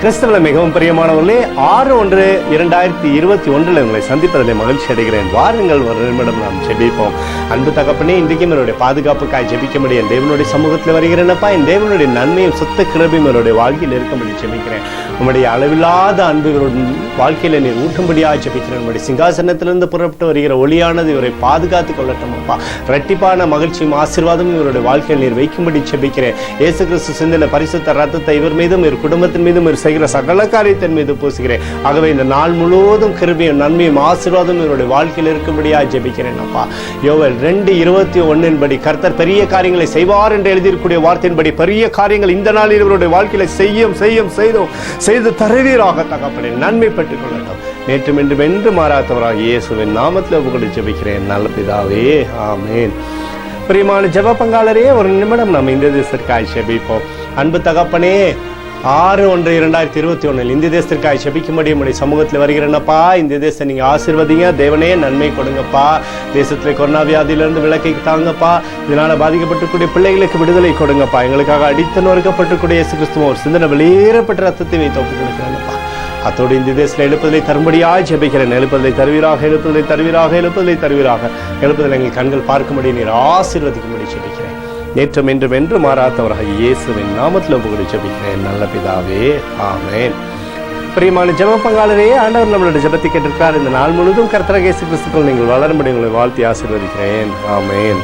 கிறிஸ்துவில் மிகவும் பிரியமானவர்களே, 6/1/2021 உங்களை சந்திப்பதில் மகிழ்ச்சி அடைகிறேன். வாருங்கள், ஒரு நிமிடம் நாம் ஜெபிப்போம். அன்பு தகப்பனே, இன்றைக்கும் என்னுடைய பாதுகாப்புக்காய் ஜெபிக்கும்படி என் தேவனுடைய சமூகத்தில் வருகிறேனப்பா. என் தேவனுடைய நன்மையும் சுத்த கிருபையும் என்னுடைய வாழ்க்கையில் இருக்கும்படி ஜெபிக்கிறேன். உங்களுடைய அளவில்லாத அன்புகளுடன் வாழ்க்கையில் நீர் ஊட்டும்படியாக ஜெபிக்கிறேன். உங்களுடைய சிங்காசனத்திலிருந்து புறப்பட்டு வருகிற ஒளியானது இவரை பாதுகாத்துக் கொள்ளட்டும் அப்பா. இரட்டிப்பான மகிழ்ச்சியும் ஆசீர்வாதமும் இவருடைய வாழ்க்கையில் நீர் வைக்கும்படி ஜெபிக்கிறேன். இயேசு கிறிஸ்து சிந்தின பரிசுத்த ரத்தத்தை இவர் மீதும் இவர் குடும்பத்தின் மீதும் செய்கிற சகல காரியத்தின் மீது பூசுகிறேன். ஆகவே இந்த நாள் முழுவதும் கிருபையும் நன்மையும் ஆசீர்வாதமும் இவருடைய வாழ்க்கையில் இருக்கும்படியாக ஜெபிக்கிறேன் அப்பா. யோவேல் 2:21 கர்த்தர் பெரிய காரியங்களை செய்வார் என்று எழுதியிருக்கூடிய வார்த்தையின்படி பெரிய காரியங்கள் இந்த நாளில் இவருடைய வாழ்க்கையில செய்து தருவீராக தகப்பனே. நன்மை பெற்றுக் கொள்ளட்டும். நேற்றும் இன்றும் என்று மாறாதவராக இயேசுவின் நாமத்தில் உங்களை ஜெபிக்கிறேன் நல்ல பிதாவே, ஆமேன். பிரியமான ஜெப பங்காளரே, ஒரு நிமிடம் நாம் இந்த தேசத்திற்காய் ஜெபிப்போம். அன்பு தகப்பனே, 6/1/2021 இந்த தேசத்திற்காக ஜெபிக்கும்படி உங்களுடைய சமூகத்தில் வருகிறேன்னப்பா. இந்த தேசத்தை நீங்க ஆசீர்வதிங்க. தேவனே, நன்மை கொடுங்கப்பா. தேசத்துல கொரோனா வியாதியிலிருந்து விலக்கி தாங்கப்பா. இதனால பாதிக்கப்பட்டிருக்கூடிய பிள்ளைகளுக்கு விடுதலை கொடுங்கப்பா. எங்களுக்காக அடித்து நொறுக்கப்பட்டிருக்கூடிய இயேசு கிறிஸ்துவ ஒரு சிந்தனை வெளியேறப்பட்ட ரத்தத்தை வைத்து ஒப்புக் கொடுக்கிறேன்ப்பா. அத்தோடு இந்த தேசத்தில் எழுப்புதலை தரும்படியாக ஜெபிக்கிறேன். எழுப்புதலை தருவீராக, எழுப்புதலை தருவீராக, எழுப்புதலை தருவீராக. எழுப்புதலை எங்கள் கண்கள் பார்க்கும்படி நீர் ஆசீர்வதிக்கும்படி ஜெபிக்கிறேன். நேற்றும் இன்றும் என்று மாறாதவராக இயேசுவின் நாமத்தில் உங்களை ஜெபிக்கிறேன் நல்ல பிதாவே, ஆமென். பிரியமான ஜெப பங்காளரே, ஆண்டவர் நம்மளுடைய ஜெபத்தை கேட்டிருக்கார். இந்த நாள் முழுவதும் கர்த்தராகிய இயேசு கிறிஸ்துவுக்குள் நீங்கள் வளரும்படி உங்களை வாழ்த்தி ஆசீர்வதிக்கிறேன். ஆமென்.